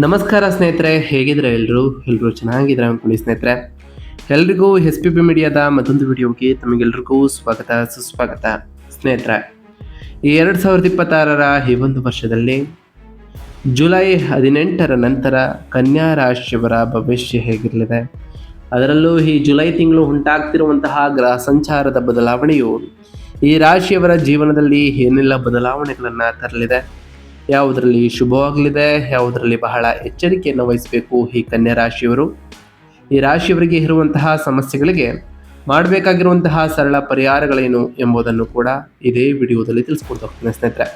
ನಮಸ್ಕಾರ ಸ್ನೇಹಿತರೆ, ಹೇಗಿದ್ರೆ ಎಲ್ಲರೂ ಚೆನ್ನಾಗಿದ್ರೆ ಅನ್ಕೊಳ್ಳಿ ಸ್ನೇಹಿತರೆ. ಎಲ್ರಿಗೂ ಎಸ್ ಪಿ ಬಿ ಮೀಡಿಯಾದ ಮತ್ತೊಂದು ವಿಡಿಯೋಗೆ ತಮಗೆಲ್ರಿಗೂ ಸ್ವಾಗತ ಸುಸ್ವಾಗತ. ಸ್ನೇಹಿತರೆ, ಈ 2026ರ ಈ ಒಂದು ವರ್ಷದಲ್ಲಿ ಜುಲೈ 18ರ ನಂತರ ಕನ್ಯಾ ರಾಶಿಯವರ ಭವಿಷ್ಯ ಹೇಗಿರಲಿದೆ, ಅದರಲ್ಲೂ ಈ ಜುಲೈ ತಿಂಗಳು ಉಂಟಾಗ್ತಿರುವಂತಹ ಗ್ರಹ ಸಂಚಾರದ ಬದಲಾವಣೆಯು ಈ ರಾಶಿಯವರ ಜೀವನದಲ್ಲಿ ಏನೆಲ್ಲ ಬದಲಾವಣೆಗಳನ್ನು ತರಲಿದೆ, ಯಾವುದರಲ್ಲಿ ಶುಭವಾಗಲಿದೆ, ಯಾವುದರಲ್ಲಿ ಬಹಳ ಎಚ್ಚರಿಕೆಯನ್ನು ವಹಿಸಬೇಕು ಈ ಕನ್ಯಾ ರಾಶಿಯವರು, ಈ ರಾಶಿಯವರಿಗೆ ಇರುವಂತಹ ಸಮಸ್ಯೆಗಳಿಗೆ ಮಾಡಬೇಕಾಗಿರುವಂತಹ ಸರಳ ಪರಿಹಾರಗಳೇನು ಎಂಬುದನ್ನು ಕೂಡ ಇದೇ ವಿಡಿಯೋದಲ್ಲಿ ತಿಳಿಸ್ಕೊಡ್ತಾ ಹೋಗ್ತೀನಿ ಸ್ನೇಹಿತರೆ.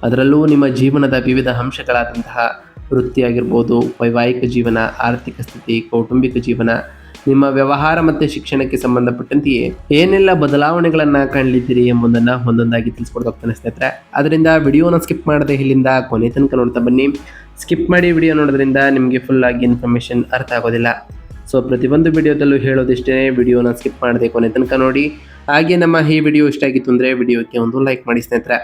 ಅದರಲ್ಲೂ ನಿಮ್ಮ ಜೀವನದ ವಿವಿಧ ಅಂಶಗಳಾದಂತಹ ವೃತ್ತಿಯಾಗಿರ್ಬೋದು, ವೈವಾಹಿಕ ಜೀವನ, ಆರ್ಥಿಕ ಸ್ಥಿತಿ, ಕೌಟುಂಬಿಕ ಜೀವನ, ನಿಮ್ಮ ವ್ಯವಹಾರ ಮತ್ತು ಶಿಕ್ಷಣಕ್ಕೆ ಸಂಬಂಧಪಟ್ಟಂತೆಯೇ ಏನೆಲ್ಲ ಬದಲಾವಣೆಗಳನ್ನು ಕಾಣಲಿದ್ದೀರಿ ಎಂಬುದನ್ನು ಒಂದೊಂದಾಗಿ ತಿಳಿಸ್ಕೊಡ್ತಾ ಹೋಗ್ತಾನೆ ಸ್ನೇಹಿತರೆ. ಅದರಿಂದ ವಿಡಿಯೋನ ಸ್ಕಿಪ್ ಮಾಡದೆ ಇಲ್ಲಿಂದ ಕೊನೆ ತನಕ ನೋಡ್ತಾ ಬನ್ನಿ. ಸ್ಕಿಪ್ ಮಾಡಿ ವಿಡಿಯೋ ನೋಡೋದ್ರಿಂದ ನಿಮಗೆ ಫುಲ್ ಆಗಿ ಇನ್ಫಾರ್ಮೇಷನ್ ಅರ್ಥ ಆಗೋದಿಲ್ಲ. ಸೊ ಪ್ರತಿಯೊಂದು ವಿಡಿಯೋದಲ್ಲೂ ಹೇಳೋದಿಷ್ಟೇ, ವಿಡಿಯೋನ ಸ್ಕಿಪ್ ಮಾಡದೆ ಕೊನೆ ತನಕ ನೋಡಿ. ಹಾಗೆ ನಮ್ಮ ಈ ವಿಡಿಯೋ ಇಷ್ಟ ಆಗಿತ್ತು ಅಂದರೆ ವಿಡಿಯೋಕ್ಕೆ ಒಂದು ಲೈಕ್ ಮಾಡಿ ಸ್ನೇಹಿತರೆ.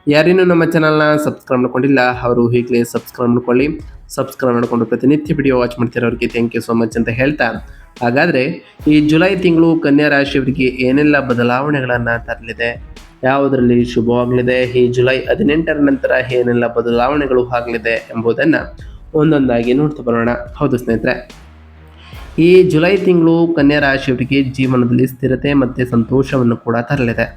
ಯಾರೇನೂ ನಮ್ಮ ಚಾನಲ್ನ ಸಬ್ಸ್ಕ್ರೈಬ್ ಮಾಡ್ಕೊಂಡಿಲ್ಲ ಅವರು ಈಗಲೇ ಸಬ್ಸ್ಕ್ರೈಬ್ ಮಾಡ್ಕೊಳ್ಳಿ. ಸಬ್ಸ್ಕ್ರೈಬ್ ಮಾಡಿಕೊಂಡು ಪ್ರತಿನಿತ್ಯ ವಿಡಿಯೋ ವಾಚ್ ಮಾಡ್ತಿರೋರಿಗೆ ಥ್ಯಾಂಕ್ ಯು ಸೋ ಮಚ್ ಅಂತ ಹೇಳ್ತಾ, ಹಾಗಾದರೆ ಈ ಜುಲೈ ತಿಂಗಳು ಕನ್ಯಾ ರಾಶಿಯವರಿಗೆ ಏನೆಲ್ಲ ಬದಲಾವಣೆಗಳನ್ನು ತರಲಿದೆ, ಯಾವುದರಲ್ಲಿ ಶುಭವಾಗಲಿದೆ, ಈ ಜುಲೈ 18ರ ನಂತರ ಏನೆಲ್ಲ ಬದಲಾವಣೆಗಳು ಆಗಲಿದೆ ಎಂಬುದನ್ನು ಒಂದೊಂದಾಗಿ ನೋಡ್ತಾ ಬರೋಣ. ಹೌದು ಸ್ನೇಹಿತರೆ, ಈ ಜುಲೈ ತಿಂಗಳು ಕನ್ಯಾ ರಾಶಿಯವರಿಗೆ ಜೀವನದಲ್ಲಿ ಸ್ಥಿರತೆ ಮತ್ತು ಸಂತೋಷವನ್ನು ಕೂಡ ತರಲಿದೆ.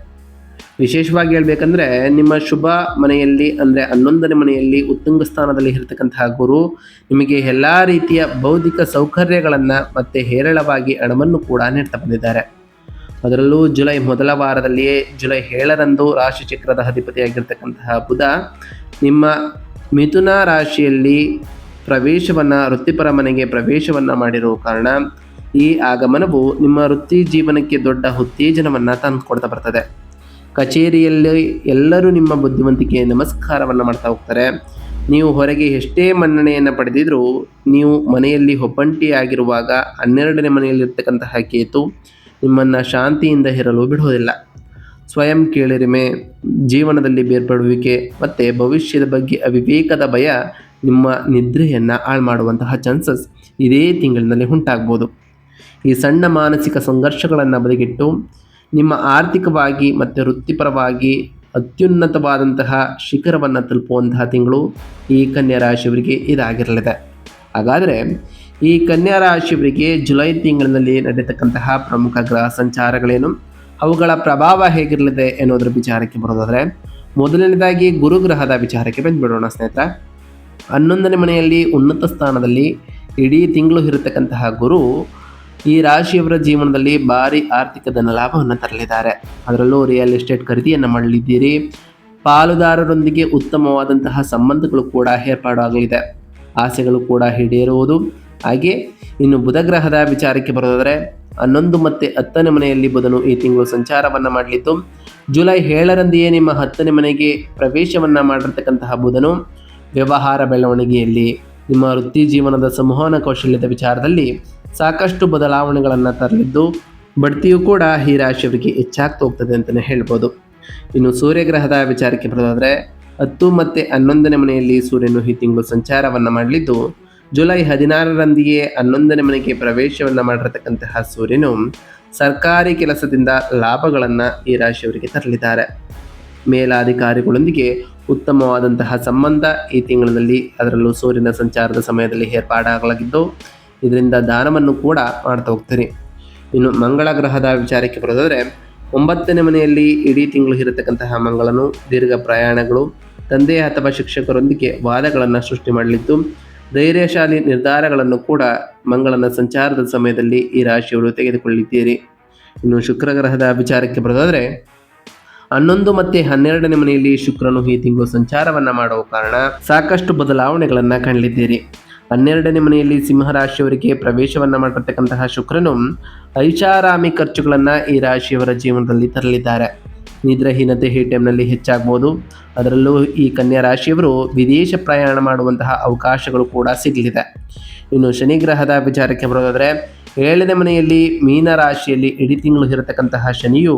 ವಿಶೇಷವಾಗಿ ಹೇಳಬೇಕಂದ್ರೆ ನಿಮ್ಮ ಶುಭ ಮನೆಯಲ್ಲಿ ಅಂದರೆ 11ನೇ ಮನೆಯಲ್ಲಿ ಉತ್ತುಂಗ ಸ್ಥಾನದಲ್ಲಿ ಇರತಕ್ಕಂತಹ ಗುರು ನಿಮಗೆ ಎಲ್ಲ ರೀತಿಯ ಬೌದ್ಧಿಕ ಸೌಕರ್ಯಗಳನ್ನು ಮತ್ತು ಹೇರಳವಾಗಿ ಹಣವನ್ನು ಕೂಡ ನೀಡ್ತಾ ಬಂದಿದ್ದಾರೆ. ಅದರಲ್ಲೂ ಜುಲೈ ಮೊದಲ ವಾರದಲ್ಲಿಯೇ ಜುಲೈ 7ರಂದು ರಾಶಿ ಚಕ್ರದ ಅಧಿಪತಿಯಾಗಿರ್ತಕ್ಕಂತಹ ಬುಧ ನಿಮ್ಮ ಮಿಥುನ ರಾಶಿಯಲ್ಲಿ ವೃತ್ತಿಪರ ಮನೆಗೆ ಪ್ರವೇಶವನ್ನು ಮಾಡಿರುವ ಕಾರಣ ಈ ಆಗಮನವು ನಿಮ್ಮ ವೃತ್ತಿ ಜೀವನಕ್ಕೆ ದೊಡ್ಡ ಉತ್ತೇಜನವನ್ನು ತಂದುಕೊಡ್ತಾ ಬರ್ತದೆ. ಕಚೇರಿಯಲ್ಲಿ ಎಲ್ಲರೂ ನಿಮ್ಮ ಬುದ್ಧಿವಂತಿಕೆ ನಮಸ್ಕಾರವನ್ನು ಮಾಡ್ತಾ ಹೋಗ್ತಾರೆ. ನೀವು ಹೊರಗೆ ಎಷ್ಟೇ ಮನ್ನಣೆಯನ್ನು ಪಡೆದಿದ್ರೂ ನೀವು ಮನೆಯಲ್ಲಿ ಒಬ್ಬಂಟಿಯಾಗಿರುವಾಗ 12ನೇ ಮನೆಯಲ್ಲಿರ್ತಕ್ಕಂತಹ ಕೇತು ನಿಮ್ಮನ್ನು ಶಾಂತಿಯಿಂದ ಇರಲು ಬಿಡುವುದಿಲ್ಲ. ಸ್ವಯಂ ಕೇಳಿರಿಮೆ, ಜೀವನದಲ್ಲಿ ಬೇರ್ಪಡುವಿಕೆ ಮತ್ತು ಭವಿಷ್ಯದ ಬಗ್ಗೆ ಅವಿವೇಕದ ಭಯ ನಿಮ್ಮ ನಿದ್ರೆಯನ್ನು ಹಾಳು ಮಾಡುವಂತಹ ಚಾನ್ಸಸ್ ಇದೇ ತಿಂಗಳಿನಲ್ಲಿ ಉಂಟಾಗ್ಬೋದು. ಈ ಸಣ್ಣ ಮಾನಸಿಕ ಸಂಘರ್ಷಗಳನ್ನು ಬದಿಗಿಟ್ಟು ನಿಮ್ಮ ಆರ್ಥಿಕವಾಗಿ ಮತ್ತು ವೃತ್ತಿಪರವಾಗಿ ಅತ್ಯುನ್ನತವಾದಂತಹ ಶಿಖರವನ್ನು ತಲುಪುವಂತಹ ತಿಂಗಳು ಈ ಕನ್ಯಾ ರಾಶಿಯವರಿಗೆ ಇದಾಗಿರಲಿದೆ. ಹಾಗಾದರೆ ಈ ಕನ್ಯಾ ರಾಶಿಯವರಿಗೆ ಜುಲೈ ತಿಂಗಳಿನಲ್ಲಿ ನಡೆಯತಕ್ಕಂತಹ ಪ್ರಮುಖ ಗ್ರಹ ಸಂಚಾರಗಳೇನು, ಅವುಗಳ ಪ್ರಭಾವ ಹೇಗಿರಲಿದೆ ಎನ್ನುವುದರ ವಿಚಾರಕ್ಕೆ ಬರೋದಾದರೆ, ಮೊದಲನೇದಾಗಿ ಗುರುಗ್ರಹದ ವಿಚಾರಕ್ಕೆ ಬಂದುಬಿಡೋಣ ಸ್ನೇಹಿತರೆ. 11ನೇ ಮನೆಯಲ್ಲಿ ಉನ್ನತ ಸ್ಥಾನದಲ್ಲಿ ಇಡೀ ತಿಂಗಳು ಇರತಕ್ಕಂತಹ ಗುರು ಈ ರಾಶಿಯವರ ಜೀವನದಲ್ಲಿ ಭಾರಿ ಆರ್ಥಿಕ ಧನ ಲಾಭವನ್ನು ತರಲಿದ್ದಾರೆ. ಅದರಲ್ಲೂ ರಿಯಲ್ ಎಸ್ಟೇಟ್ ಖರೀದಿಯನ್ನು ಮಾಡಲಿದ್ದೀರಿ. ಪಾಲುದಾರರೊಂದಿಗೆ ಉತ್ತಮವಾದಂತಹ ಸಂಬಂಧಗಳು ಕೂಡ ಏರ್ಪಾಡಾಗಲಿದೆ. ಆಸೆಗಳು ಕೂಡ ಈಡೇರುವುದು. ಹಾಗೆ ಇನ್ನು ಬುಧ ಗ್ರಹದ ವಿಚಾರಕ್ಕೆ ಬರೋದಾದರೆ 11 ಮತ್ತು 10ನೇ ಮನೆಯಲ್ಲಿ ಬುಧನು ಈ ತಿಂಗಳು ಸಂಚಾರವನ್ನು ಮಾಡಲಿದ್ದು, ಜುಲೈ 7ರಂದೆಯೇ ನಿಮ್ಮ 10ನೇ ಮನೆಗೆ ಪ್ರವೇಶವನ್ನು ಮಾಡಿರ್ತಕ್ಕಂತಹ ಬುಧನು ವ್ಯವಹಾರ ಬೆಳವಣಿಗೆಯಲ್ಲಿ ನಿಮ್ಮ ವೃತ್ತಿ ಜೀವನದ ಸಂವಹನ ಕೌಶಲ್ಯದ ವಿಚಾರದಲ್ಲಿ ಸಾಕಷ್ಟು ಬದಲಾವಣೆಗಳನ್ನು ತರಲಿದ್ದು, ಬಡ್ತಿಯೂ ಕೂಡ ಈ ರಾಶಿಯವರಿಗೆ ಹೆಚ್ಚಾಗ್ತಾ ಹೋಗ್ತದೆ ಅಂತಲೇ ಹೇಳ್ಬೋದು. ಇನ್ನು ಸೂರ್ಯಗ್ರಹದ ವಿಚಾರಕ್ಕೆ ಬರೋದಾದರೆ 10 ಮತ್ತು 11ನೇ ಮನೆಯಲ್ಲಿ ಸೂರ್ಯನು ಈ ತಿಂಗಳು ಸಂಚಾರವನ್ನು ಮಾಡಲಿದ್ದು, ಜುಲೈ 16ರಂದೆಯೇ 11ನೇ ಮನೆಗೆ ಪ್ರವೇಶವನ್ನು ಮಾಡಿರತಕ್ಕಂತಹ ಸೂರ್ಯನು ಸರ್ಕಾರಿ ಕೆಲಸದಿಂದ ಲಾಭಗಳನ್ನು ಈ ರಾಶಿಯವರಿಗೆ ತರಲಿದ್ದಾರೆ. ಮೇಲಾಧಿಕಾರಿಗಳೊಂದಿಗೆ ಉತ್ತಮವಾದಂತಹ ಸಂಬಂಧ ಈ ತಿಂಗಳಿನಲ್ಲಿ, ಅದರಲ್ಲೂ ಸೂರ್ಯನ ಸಂಚಾರದ ಸಮಯದಲ್ಲಿ ಏರ್ಪಾಡಾಗಲಾಗಿದ್ದು, ಇದರಿಂದ ದಾನವನ್ನು ಕೂಡ ಮಾಡ್ತಾ ಹೋಗ್ತೀರಿ. ಇನ್ನು ಮಂಗಳ ಗ್ರಹದ ವಿಚಾರಕ್ಕೆ ಬರೋದಾದರೆ 9ನೇ ಮನೆಯಲ್ಲಿ ಇಡೀ ತಿಂಗಳು ಇರತಕ್ಕಂತಹ ಮಂಗಳನು ದೀರ್ಘ ಪ್ರಯಾಣಗಳು, ತಂದೆ ಅಥವಾ ಶಿಕ್ಷಕರೊಂದಿಗೆ ವಾದಗಳನ್ನು ಸೃಷ್ಟಿ ಮಾಡಲಿದ್ದು, ಧೈರ್ಯಶಾಲಿ ನಿರ್ಧಾರಗಳನ್ನು ಕೂಡ ಮಂಗಳನ ಸಂಚಾರದ ಸಮಯದಲ್ಲಿ ಈ ರಾಶಿಯವರು ತೆಗೆದುಕೊಳ್ಳಿದ್ದೀರಿ. ಇನ್ನು ಶುಕ್ರ ಗ್ರಹದ ವಿಚಾರಕ್ಕೆ ಬರೋದಾದರೆ 11 ಮತ್ತು 12ನೇ ಮನೆಯಲ್ಲಿ ಶುಕ್ರನು ಈ ತಿಂಗಳು ಸಂಚಾರವನ್ನು ಮಾಡುವ ಕಾರಣ ಸಾಕಷ್ಟು ಬದಲಾವಣೆಗಳನ್ನು ಕಾಣಲಿದ್ದೀರಿ. 12ನೇ ಮನೆಯಲ್ಲಿ ಸಿಂಹರಾಶಿಯವರಿಗೆ ಪ್ರವೇಶವನ್ನು ಮಾಡಿರ್ತಕ್ಕಂತಹ ಶುಕ್ರನು ಐಷಾರಾಮಿ ಖರ್ಚುಗಳನ್ನು ಈ ರಾಶಿಯವರ ಜೀವನದಲ್ಲಿ ತರಲಿದ್ದಾರೆ. ನಿದ್ರಾಹೀನತೆ ಈ ಟೈಮ್ನಲ್ಲಿ ಹೆಚ್ಚಾಗ್ಬೋದು. ಅದರಲ್ಲೂ ಈ ಕನ್ಯಾ ರಾಶಿಯವರು ವಿದೇಶ ಪ್ರಯಾಣ ಮಾಡುವಂತಹ ಅವಕಾಶಗಳು ಕೂಡ ಸಿಗಲಿದೆ. ಇನ್ನು ಶನಿ ಗ್ರಹದ ವಿಚಾರಕ್ಕೆ ಬರೋದಾದರೆ 7ನೇ ಮನೆಯಲ್ಲಿ ಮೀನ ರಾಶಿಯಲ್ಲಿ ಇಡೀ ತಿಂಗಳು ಇರತಕ್ಕಂತಹ ಶನಿಯು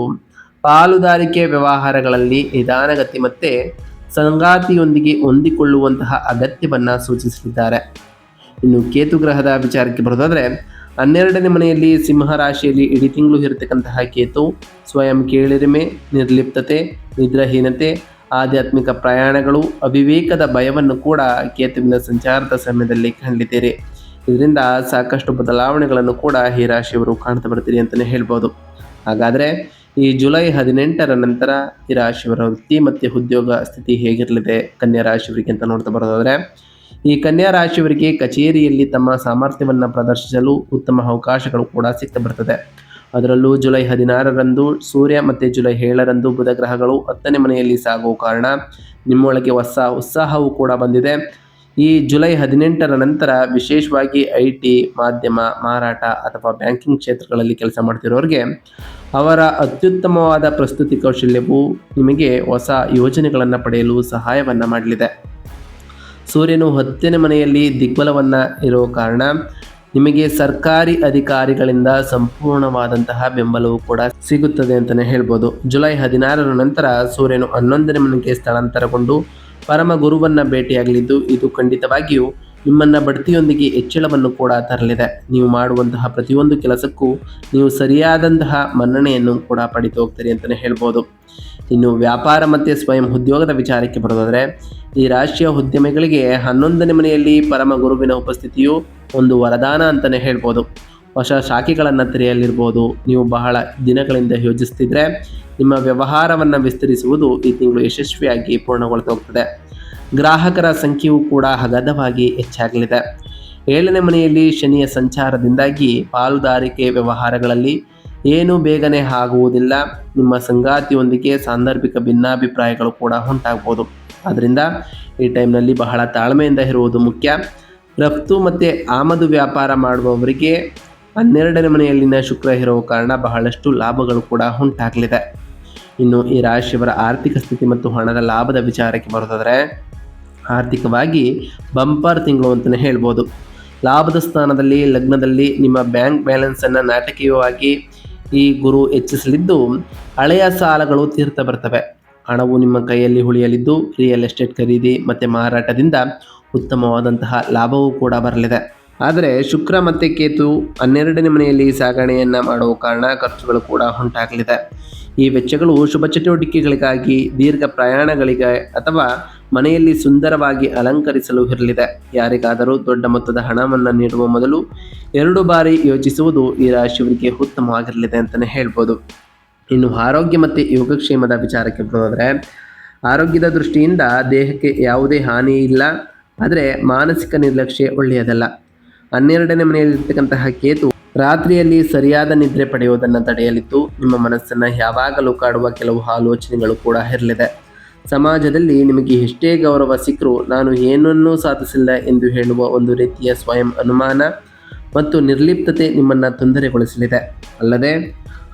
ಪಾಲುದಾರಿಕೆ ವ್ಯವಹಾರಗಳಲ್ಲಿ ನಿಧಾನಗತಿ ಮತ್ತು ಸಂಗಾತಿಯೊಂದಿಗೆ ಹೊಂದಿಕೊಳ್ಳುವಂತಹ ಅಗತ್ಯವನ್ನು ಸೂಚಿಸಲಿದ್ದಾರೆ. ಇನ್ನು ಕೇತು ಗ್ರಹದ ವಿಚಾರಕ್ಕೆ ಬರೋದಾದರೆ 12ನೇ ಮನೆಯಲ್ಲಿ ಸಿಂಹ ರಾಶಿಯಲ್ಲಿ ಇಡೀ ತಿಂಗಳು ಇರತಕ್ಕಂತಹ ಕೇತು ಸ್ವಯಂ ಕೇಳಿರಿಮೆ, ನಿರ್ಲಿಪ್ತತೆ, ನಿದ್ರಾಹೀನತೆ, ಆಧ್ಯಾತ್ಮಿಕ ಪ್ರಯಾಣಗಳು, ಅವಿವೇಕದ ಭಯವನ್ನು ಕೂಡ ಕೇತುವಿನ ಸಂಚಾರದ ಸಮಯದಲ್ಲಿ ಕಾಣಲಿದ್ದೀರಿ. ಇದರಿಂದ ಸಾಕಷ್ಟು ಬದಲಾವಣೆಗಳನ್ನು ಕೂಡ ಈ ರಾಶಿಯವರು ಕಾಣ್ತಾ ಬರ್ತೀರಿ ಅಂತಲೇ ಹೇಳ್ಬೋದು. ಹಾಗಾದರೆ ಈ ಜುಲೈ 18ರ ನಂತರ ಈ ರಾಶಿಯವರ ವೃತ್ತಿ ಮತ್ತು ಉದ್ಯೋಗ ಸ್ಥಿತಿ ಹೇಗಿರಲಿದೆ ಕನ್ಯಾ ರಾಶಿಯವರಿಗೆ ಅಂತ ನೋಡ್ತಾ ಬರೋದಾದರೆ, ಈ ಕನ್ಯಾ ರಾಶಿಯವರಿಗೆ ಕಚೇರಿಯಲ್ಲಿ ತಮ್ಮ ಸಾಮರ್ಥ್ಯವನ್ನು ಪ್ರದರ್ಶಿಸಲು ಉತ್ತಮ ಅವಕಾಶಗಳು ಕೂಡ ಸಿಗ್ತಾ ಬರ್ತದೆ. ಅದರಲ್ಲೂ ಜುಲೈ 16ರಂದು ಸೂರ್ಯ ಮತ್ತು ಜುಲೈ 7ರಂದು ಬುಧ ಗ್ರಹಗಳು 10ನೇ ಮನೆಯಲ್ಲಿ ಸಾಗುವ ಕಾರಣ ನಿಮ್ಮೊಳಗೆ ಹೊಸ ಉತ್ಸಾಹವೂ ಕೂಡ ಬಂದಿದೆ. ಈ ಜುಲೈ 18ರ ನಂತರ ವಿಶೇಷವಾಗಿ IT, ಮಾಧ್ಯಮ, ಮಾರಾಟ ಅಥವಾ ಬ್ಯಾಂಕಿಂಗ್ ಕ್ಷೇತ್ರಗಳಲ್ಲಿ ಕೆಲಸ ಮಾಡ್ತಿರೋರಿಗೆ ಅವರ ಅತ್ಯುತ್ತಮವಾದ ಪ್ರಸ್ತುತಿ ಕೌಶಲ್ಯವು ನಿಮಗೆ ಹೊಸ ಯೋಜನೆಗಳನ್ನು ಪಡೆಯಲು ಸಹಾಯವನ್ನು ಮಾಡಲಿದೆ. ಸೂರ್ಯನು 10ನೇ ಮನೆಯಲ್ಲಿ ದಿಗ್ಬಲವನ್ನು ಇರೋ ಕಾರಣ ನಿಮಗೆ ಸರ್ಕಾರಿ ಅಧಿಕಾರಿಗಳಿಂದ ಸಂಪೂರ್ಣವಾದಂತಹ ಬೆಂಬಲವು ಕೂಡ ಸಿಗುತ್ತದೆ ಅಂತಲೇ ಹೇಳ್ಬೋದು. ಜುಲೈ 16ರ ನಂತರ ಸೂರ್ಯನು 11ನೇ ಮನೆಗೆ ಸ್ಥಳಾಂತರಗೊಂಡು ಪರಮ ಗುರುವನ್ನು ಭೇಟಿಯಾಗಲಿದ್ದು, ಇದು ಖಂಡಿತವಾಗಿಯೂ ನಿಮ್ಮನ್ನು ಬಡ್ತಿಯೊಂದಿಗೆ ಹೆಚ್ಚಳವನ್ನು ಕೂಡ ತರಲಿದೆ. ನೀವು ಮಾಡುವಂತಹ ಪ್ರತಿಯೊಂದು ಕೆಲಸಕ್ಕೂ ನೀವು ಸರಿಯಾದಂತಹ ಮನ್ನಣೆಯನ್ನು ಕೂಡ ಪಡಿತು ಹೋಗ್ತೀರಿ ಅಂತಲೇ ಹೇಳ್ಬೋದು. ಇನ್ನು ವ್ಯಾಪಾರ ಮತ್ತು ಸ್ವಯಂ ಉದ್ಯೋಗದ ವಿಚಾರಕ್ಕೆ ಬರೋದಾದರೆ, ಈ ರಾಶಿಯ ಉದ್ಯಮಿಗಳಿಗೆ 11ನೇ ಮನೆಯಲ್ಲಿ ಪರಮ ಗುರುವಿನ ಉಪಸ್ಥಿತಿಯು ಒಂದು ವರದಾನ ಅಂತಲೇ ಹೇಳ್ಬೋದು. ಹೊಸ ಶಾಖೆಗಳನ್ನು ತೆರೆಯಲಿರ್ಬೋದು. ನೀವು ಬಹಳ ದಿನಗಳಿಂದ ಯೋಜಿಸ್ತಿದ್ರೆ ನಿಮ್ಮ ವ್ಯವಹಾರವನ್ನು ವಿಸ್ತರಿಸುವುದು ಈ ತಿಂಗಳು ಯಶಸ್ವಿಯಾಗಿ ಪೂರ್ಣಗೊಳ್ತಾ ಹೋಗ್ತದೆ. ಗ್ರಾಹಕರ ಸಂಖ್ಯೆಯೂ ಕೂಡ ಅಗಾಧವಾಗಿ ಹೆಚ್ಚಾಗಲಿದೆ. 7ನೇ ಮನೆಯಲ್ಲಿ ಶನಿಯ ಸಂಚಾರದಿಂದಾಗಿ ಪಾಲುದಾರಿಕೆ ವ್ಯವಹಾರಗಳಲ್ಲಿ ಏನು ಬೇಗನೆ ಆಗುವುದಿಲ್ಲ. ನಿಮ್ಮ ಸಂಗಾತಿಯೊಂದಿಗೆ ಸಾಂದರ್ಭಿಕ ಭಿನ್ನಾಭಿಪ್ರಾಯಗಳು ಕೂಡ ಉಂಟಾಗ್ಬೋದು. ಆದ್ದರಿಂದ ಈ ಟೈಮ್ನಲ್ಲಿ ಬಹಳ ತಾಳ್ಮೆಯಿಂದ ಇರುವುದು ಮುಖ್ಯ. ರಫ್ತು ಮತ್ತು ಆಮದು ವ್ಯಾಪಾರ ಮಾಡುವವರಿಗೆ 12ನೇ ಮನೆಯಲ್ಲಿನ ಶುಕ್ರ ಇರುವ ಕಾರಣ ಬಹಳಷ್ಟು ಲಾಭಗಳು ಕೂಡ ಉಂಟಾಗಲಿದೆ. ಇನ್ನು ಈ ರಾಶಿಯವರ ಆರ್ಥಿಕ ಸ್ಥಿತಿ ಮತ್ತು ಹಣದ ಲಾಭದ ವಿಚಾರಕ್ಕೆ ಬರೋದಾದರೆ, ಆರ್ಥಿಕವಾಗಿ ಬಂಪರ್ ತಿಂಗಳು ಅಂತಲೇ ಹೇಳ್ಬೋದು. ಲಾಭದ ಸ್ಥಾನದಲ್ಲಿ ಲಗ್ನದಲ್ಲಿ ನಿಮ್ಮ ಬ್ಯಾಂಕ್ ಬ್ಯಾಲೆನ್ಸನ್ನು ನಾಟಕೀಯವಾಗಿ ಈ ಗುರು ಹೆಚ್ಚಿಸಲಿದ್ದು, ಹಳೆಯ ಸಾಲಗಳು ತೀರ್ಥ ಬರ್ತವೆ. ಹಣವು ನಿಮ್ಮ ಕೈಯಲ್ಲಿ ಉಳಿಯಲಿದ್ದು, ರಿಯಲ್ ಎಸ್ಟೇಟ್ ಖರೀದಿ ಮತ್ತು ಮಾರಾಟದಿಂದ ಉತ್ತಮವಾದಂತಹ ಲಾಭವೂ ಕೂಡ ಬರಲಿದೆ. ಆದರೆ ಶುಕ್ರ ಮತ್ತು ಕೇತು 12ನೇ ಮನೆಯಲ್ಲಿ ಸಾಗಣೆಯನ್ನು ಮಾಡುವ ಕಾರಣ ಖರ್ಚುಗಳು ಕೂಡ ಉಂಟಾಗಲಿದೆ. ಈ ವೆಚ್ಚಗಳು ಶುಭ ಚಟುವಟಿಕೆಗಳಿಗಾಗಿ, ದೀರ್ಘ ಪ್ರಯಾಣಗಳಿಗೆ ಅಥವಾ ಮನೆಯಲ್ಲಿ ಸುಂದರವಾಗಿ ಅಲಂಕರಿಸಲು ಇರಲಿದೆ. ಯಾರಿಗಾದರೂ ದೊಡ್ಡ ಮೊತ್ತದ ಹಣವನ್ನು ನೀಡುವ ಮೊದಲು 2 ಬಾರಿ ಯೋಚಿಸುವುದು ಈ ರಾಶಿಯವರಿಗೆ ಉತ್ತಮವಾಗಿರಲಿದೆ ಅಂತಲೇ ಹೇಳ್ಬೋದು. ಇನ್ನು ಆರೋಗ್ಯ ಮತ್ತು ಯೋಗಕ್ಷೇಮದ ವಿಚಾರಕ್ಕೆ ಬರೋದಾದರೆ, ಆರೋಗ್ಯದ ದೃಷ್ಟಿಯಿಂದ ದೇಹಕ್ಕೆ ಯಾವುದೇ ಹಾನಿ ಇಲ್ಲ. ಆದರೆ ಮಾನಸಿಕ ನಿರ್ಲಕ್ಷ್ಯ ಒಳ್ಳೆಯದಲ್ಲ. 12ನೇ ಮನೆಯಲ್ಲಿರ್ತಕ್ಕಂತಹ ಕೇತು ರಾತ್ರಿಯಲ್ಲಿ ಸರಿಯಾದ ನಿದ್ರೆ ಪಡೆಯುವುದನ್ನು ತಡೆಯಲಿದ್ದು, ನಿಮ್ಮ ಮನಸ್ಸನ್ನು ಯಾವಾಗಲೂ ಕಾಡುವ ಕೆಲವು ಆಲೋಚನೆಗಳು ಕೂಡ ಇರಲಿದೆ. ಸಮಾಜದಲ್ಲಿ ನಿಮಗೆ ಎಷ್ಟೇ ಗೌರವ ಸಿಕ್ಕರೂ ನಾನು ಏನನ್ನೂ ಸಾಧಿಸಿಲ್ಲ ಎಂದು ಹೇಳುವ ಒಂದು ರೀತಿಯ ಸ್ವಯಂ ಅನುಮಾನ ಮತ್ತು ನಿರ್ಲಿಪ್ತತೆ ನಿಮ್ಮನ್ನು ತೊಂದರೆಗೊಳಿಸಲಿದೆ. ಅಲ್ಲದೆ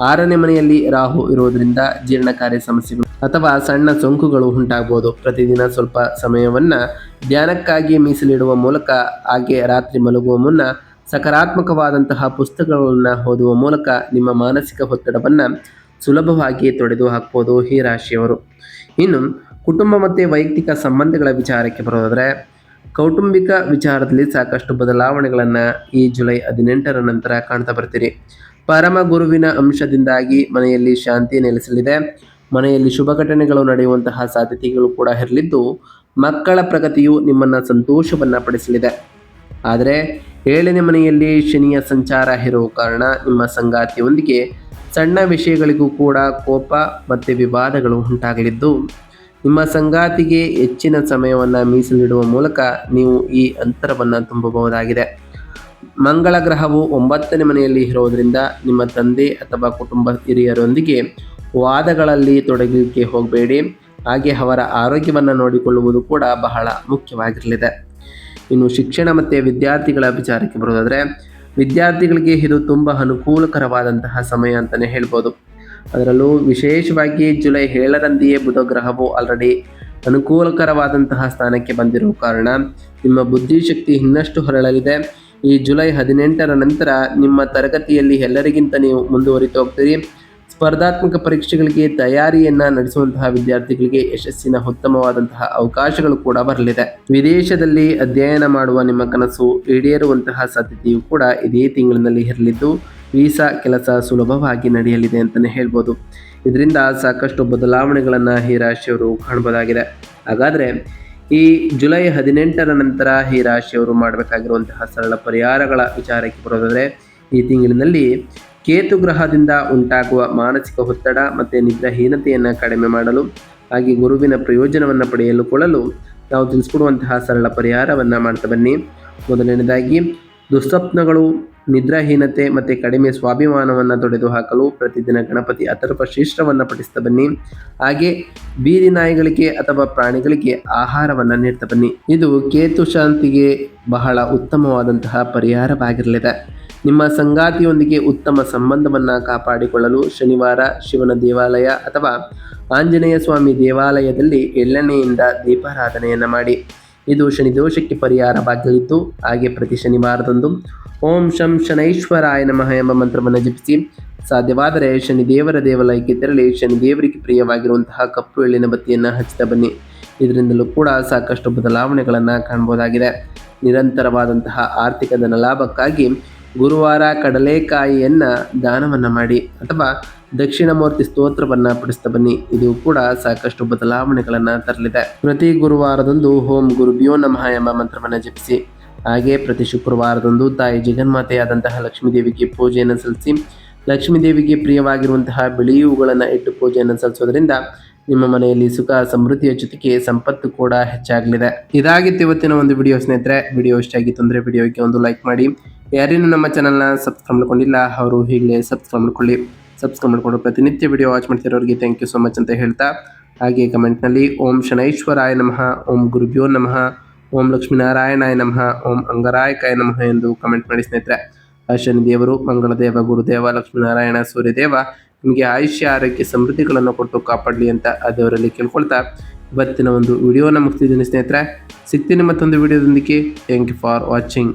6ನೇ ಮನೆಯಲ್ಲಿ ರಾಹು ಇರುವುದರಿಂದ ಜೀರ್ಣಕಾರಿ ಸಮಸ್ಯೆಗಳು ಅಥವಾ ಸಣ್ಣ ಸೋಂಕುಗಳು ಉಂಟಾಗಬಹುದು. ಪ್ರತಿದಿನ ಸ್ವಲ್ಪ ಸಮಯವನ್ನು ಧ್ಯಾನಕ್ಕಾಗಿ ಮೀಸಲಿಡುವ ಮೂಲಕ, ಹಾಗೆ ರಾತ್ರಿ ಮಲಗುವ ಮುನ್ನ ಸಕಾರಾತ್ಮಕವಾದಂತಹ ಪುಸ್ತಕಗಳನ್ನು ಓದುವ ಮೂಲಕ ನಿಮ್ಮ ಮಾನಸಿಕ ಒತ್ತಡವನ್ನು ಸುಲಭವಾಗಿ ತೊಡೆದು ಹಾಕ್ಬೋದು ಈ ರಾಶಿಯವರು. ಇನ್ನು ಕುಟುಂಬ ಮತ್ತು ವೈಯಕ್ತಿಕ ಸಂಬಂಧಗಳ ವಿಚಾರಕ್ಕೆ ಬರೋದಾದರೆ, ಕೌಟುಂಬಿಕ ವಿಚಾರದಲ್ಲಿ ಸಾಕಷ್ಟು ಬದಲಾವಣೆಗಳನ್ನು ಈ ಜುಲೈ 18ರ ನಂತರ ಕಾಣ್ತಾ ಬರ್ತೀರಿ. ಪರಮ ಗುರುವಿನ ಅಂಶದಿಂದಾಗಿ ಮನೆಯಲ್ಲಿ ಶಾಂತಿ ನೆಲೆಸಲಿದೆ. ಮನೆಯಲ್ಲಿ ಶುಭ ಘಟನೆಗಳು ನಡೆಯುವಂತಹ ಸಾಧ್ಯತೆಗಳು ಕೂಡ ಇರಲಿದ್ದು, ಮಕ್ಕಳ ಪ್ರಗತಿಯು ನಿಮ್ಮನ್ನು ಸಂತೋಷವನ್ನು ಪಡಿಸಲಿದೆ. ಆದರೆ 7ನೇ ಮನೆಯಲ್ಲಿ ಶನಿಯ ಸಂಚಾರ ಇರುವ ಕಾರಣ ನಿಮ್ಮ ಸಂಗಾತಿಯೊಂದಿಗೆ ಸಣ್ಣ ವಿಷಯಗಳಿಗೂ ಕೂಡ ಕೋಪ ಮತ್ತು ವಿವಾದಗಳು ಉಂಟಾಗಲಿದ್ದು, ನಿಮ್ಮ ಸಂಗಾತಿಗೆ ಹೆಚ್ಚಿನ ಸಮಯವನ್ನು ಮೀಸಲಿಡುವ ಮೂಲಕ ನೀವು ಈ ಅಂತರವನ್ನು ತುಂಬಬಹುದಾಗಿದೆ. ಮಂಗಳ ಗ್ರಹವು 9ನೇ ಮನೆಯಲ್ಲಿ ಇರೋದರಿಂದ ನಿಮ್ಮ ತಂದೆ ಅಥವಾ ಕುಟುಂಬ ಹಿರಿಯರೊಂದಿಗೆ ವಾದಗಳಲ್ಲಿ ತೊಡಗಲಿಕ್ಕೆ ಹೋಗಬೇಡಿ. ಹಾಗೆ ಅವರ ಆರೋಗ್ಯವನ್ನು ನೋಡಿಕೊಳ್ಳುವುದು ಕೂಡ ಬಹಳ ಮುಖ್ಯವಾಗಿರಲಿದೆ. ಇನ್ನು ಶಿಕ್ಷಣ ಮತ್ತು ವಿದ್ಯಾರ್ಥಿಗಳ ವಿಚಾರಕ್ಕೆ ಬರೋದಾದರೆ, ವಿದ್ಯಾರ್ಥಿಗಳಿಗೆ ಇದು ತುಂಬ ಅನುಕೂಲಕರವಾದಂತಹ ಸಮಯ ಅಂತಲೇ ಹೇಳ್ಬೋದು. ಅದರಲ್ಲೂ ವಿಶೇಷವಾಗಿ ಜುಲೈ 7ರಂತೆಯೇ ಬುಧ ಗ್ರಹವು ಆಲ್ರೆಡಿ ಅನುಕೂಲಕರವಾದಂತಹ ಸ್ಥಾನಕ್ಕೆ ಬಂದಿರುವ ಕಾರಣ ನಿಮ್ಮ ಬುದ್ಧಿಶಕ್ತಿ ಇನ್ನಷ್ಟು ಹೊರಳಲಿದೆ. ಈ ಜುಲೈ 18ರ ನಂತರ ನಿಮ್ಮ ತರಗತಿಯಲ್ಲಿ ಎಲ್ಲರಿಗಿಂತ ನೀವು ಮುಂದುವರಿತು ಹೋಗ್ತೀರಿ. ಸ್ಪರ್ಧಾತ್ಮಕ ಪರೀಕ್ಷೆಗಳಿಗೆ ತಯಾರಿಯನ್ನ ನಡೆಸುವಂತಹ ವಿದ್ಯಾರ್ಥಿಗಳಿಗೆ ಯಶಸ್ಸಿನ ಉತ್ತಮವಾದಂತಹ ಅವಕಾಶಗಳು ಕೂಡ ಬರಲಿದೆ. ವಿದೇಶದಲ್ಲಿ ಅಧ್ಯಯನ ಮಾಡುವ ನಿಮ್ಮ ಕನಸು ಈಡೇರುವಂತಹ ಸಾಧ್ಯತೆಯು ಕೂಡ ಇದೇ ತಿಂಗಳಿನಲ್ಲಿ ಇರಲಿದ್ದು ವೀಸಾ ಕೆಲಸ ಸುಲಭವಾಗಿ ನಡೆಯಲಿದೆ ಅಂತಲೇ ಹೇಳ್ಬೋದು. ಇದರಿಂದ ಸಾಕಷ್ಟು ಬದಲಾವಣೆಗಳನ್ನು ಈ ರಾಶಿಯವರು ಕಾಣಬಹುದಾಗಿದೆ. ಹಾಗಾದರೆ ಈ ಜುಲೈ 18ರ ನಂತರ ಈ ರಾಶಿಯವರು ಮಾಡಬೇಕಾಗಿರುವಂತಹ ಸರಳ ಪರಿಹಾರಗಳ ವಿಚಾರಕ್ಕೆ ಬರೋದಾದರೆ, ಈ ತಿಂಗಳಿನಲ್ಲಿ ಕೇತು ಗ್ರಹದಿಂದ ಉಂಟಾಗುವ ಮಾನಸಿಕ ಒತ್ತಡ ಮತ್ತು ನಿದ್ರಾಹೀನತೆಯನ್ನು ಕಡಿಮೆ ಮಾಡಲು ಹಾಗೆ ಗುರುವಿನ ಪ್ರಯೋಜನವನ್ನು ಪಡೆಯಲು ನಾವು ತಿಳಿಸ್ಕೊಡುವಂತಹ ಸರಳ ಪರಿಹಾರವನ್ನು ಮಾಡ್ತಾ ಬನ್ನಿ. ಮೊದಲನೇದಾಗಿ ದುಸ್ವಪ್ನಗಳು, ನಿದ್ರಾಹೀನತೆ ಮತ್ತು ಕಡಿಮೆ ಸ್ವಾಭಿಮಾನವನ್ನು ತೊಡೆದು ಹಾಕಲು ಪ್ರತಿದಿನ ಗಣಪತಿ ಅಥರ್ವ ಶೀರ್ಷವನ್ನು ಪಠಿಸ್ತಾ ಬನ್ನಿ. ಹಾಗೆ ಬೀದಿ ನಾಯಿಗಳಿಗೆ ಅಥವಾ ಪ್ರಾಣಿಗಳಿಗೆ ಆಹಾರವನ್ನು ನೀಡ್ತಾ ಬನ್ನಿ. ಇದು ಕೇತು ಶಾಂತಿಗೆ ಬಹಳ ಉತ್ತಮವಾದಂತಹ ಪರಿಹಾರವಾಗಿರಲಿದೆ. ನಿಮ್ಮ ಸಂಗಾತಿಯೊಂದಿಗೆ ಉತ್ತಮ ಸಂಬಂಧವನ್ನು ಕಾಪಾಡಿಕೊಳ್ಳಲು ಶನಿವಾರ ಶಿವನ ದೇವಾಲಯ ಅಥವಾ ಆಂಜನೇಯ ಸ್ವಾಮಿ ದೇವಾಲಯದಲ್ಲಿ ಎಳ್ಳೆಣ್ಣೆಯಿಂದ ದೀಪಾರಾಧನೆಯನ್ನು ಮಾಡಿ. ಇದು ಶನಿದೋಷಕ್ಕೆ ಪರಿಹಾರವಾಗಲಿದ್ದು, ಹಾಗೆ ಪ್ರತಿ ಶನಿವಾರದಂದು ಓಂ ಶಂ ಶನೈಶ್ವರಾಯ ನಮಃ ಎಂಬ ಮಂತ್ರವನ್ನು ಜಪಿಸಿ, ಸಾಧ್ಯವಾದರೆ ಶನಿದೇವರ ದೇವಾಲಯಕ್ಕೆ ತೆರಳಿ ಶನಿದೇವರಿಗೆ ಪ್ರಿಯವಾಗಿರುವಂತಹ ಕಪ್ಪು ಎಳ್ಳಿನ ಬತ್ತಿಯನ್ನು ಹಚ್ಚುತ್ತಾ ಬನ್ನಿ. ಇದರಿಂದಲೂ ಕೂಡ ಸಾಕಷ್ಟು ಬದಲಾವಣೆಗಳನ್ನು ಕಾಣಬಹುದಾಗಿದೆ. ನಿರಂತರವಾದಂತಹ ಆರ್ಥಿಕ ಧನ ಲಾಭಕ್ಕಾಗಿ ಗುರುವಾರ ಕಡಲೆಕಾಯಿಯನ್ನು ದಾನವನ್ನು ಮಾಡಿ ಅಥವಾ ದಕ್ಷಿಣಮೂರ್ತಿ ಸ್ತೋತ್ರವನ್ನು ಪಠಿಸ್ತಾ ಬನ್ನಿ. ಇದು ಕೂಡ ಸಾಕಷ್ಟು ಬದಲಾವಣೆಗಳನ್ನು ತರಲಿದೆ. ಪ್ರತಿ ಗುರುವಾರದಂದು ಓಂ ಗುರುಭ್ಯೋ ನಮಃ ಎಂಬ ಮಂತ್ರವನ್ನು ಜಪಿಸಿ. ಹಾಗೆ ಪ್ರತಿ ಶುಕ್ರವಾರದಂದು ತಾಯಿ ಜಗನ್ಮಾತೆಯಾದಂತಹ ಲಕ್ಷ್ಮೀದೇವಿಗೆ ಪೂಜೆಯನ್ನು ಸಲ್ಲಿಸಿ. ಲಕ್ಷ್ಮೀದೇವಿಗೆ ಪ್ರಿಯವಾಗಿರುವಂತಹ ಬಿಳಿ ಹೂಗಳನ್ನು ಇಟ್ಟು ಪೂಜೆಯನ್ನು ಸಲ್ಲಿಸೋದ್ರಿಂದ ನಿಮ್ಮ ಮನೆಯಲ್ಲಿ ಸುಖ ಸಮೃದ್ಧಿಯ ಜೊತೆಗೆ ಸಂಪತ್ತು ಕೂಡ ಹೆಚ್ಚಾಗಲಿದೆ. ಇದಾಗಿತ್ತು ಇವತ್ತಿನ ಒಂದು ವಿಡಿಯೋ ಸ್ನೇಹಿತರೆ. ವಿಡಿಯೋ ಇಷ್ಟ ಆಗಿತ್ತು ಅಂದರೆ ವಿಡಿಯೋಗೆ ಒಂದು ಲೈಕ್ ಮಾಡಿ. ಯಾರೇನು ನಮ್ಮ ಚಾನಲ್ನ ಸಬ್ಸ್ಕ್ರೈಬ್ ಮಾಡ್ಕೊಂಡಿಲ್ಲ ಅವರು ಈಗಲೇ ಸಬ್ಸ್ಕ್ರೈಬ್ ಮಾಡ್ಕೊಳ್ಳಿ. ಸಬ್ಸ್ಕ್ರೈಬ್ ಮಾಡಿಕೊಂಡು ಪ್ರತಿನಿತ್ಯ ವಿಡಿಯೋ ವಾಚ್ ಮಾಡ್ತಿರೋರಿಗೆ ಥ್ಯಾಂಕ್ ಯು ಸೊ ಮಚ್ ಅಂತ ಹೇಳ್ತಾ, ಹಾಗೆ ಕಮೆಂಟ್ನಲ್ಲಿ ಓಂ ಶನೈಶ್ವರಾಯ ನಮಃ, ಓಂ ಗುರುಭ್ಯೋ ನಮಃ, ಓಂ ಲಕ್ಷ್ಮೀನಾರಾಯಣಾಯ ನಮಃ, ಓಂ ಅಂಗರಾಯಕಾಯ ನಮಃ ಎಂದು ಕಮೆಂಟ್ ಮಾಡಿ ಸ್ನೇಹಿತರೆ. ಆ ಶನಿದೇವರು, ಮಂಗಳದೇವ, ಗುರುದೇವ, ಲಕ್ಷ್ಮೀನಾರಾಯಣ, ಸೂರ್ಯದೇವ ನಿಮಗೆ ಆಯುಷ್ಯ ಆರೋಗ್ಯ ಸಮೃದ್ಧಿಗಳನ್ನು ಕೊಟ್ಟು ಕಾಪಾಡಲಿ ಅಂತ ಆ ದೇವರಲ್ಲಿ ಕೇಳ್ಕೊಳ್ತಾ ಇವತ್ತಿನ ಒಂದು ವಿಡಿಯೋನ ಮುಗಿಸ್ತಿದ್ದೀನಿ ಸ್ನೇಹಿತರೆ. ಸಿಗ್ತೀನಿ ಮತ್ತೊಂದು ವಿಡಿಯೋದೊಂದಿಗೆ. Thank you for watching.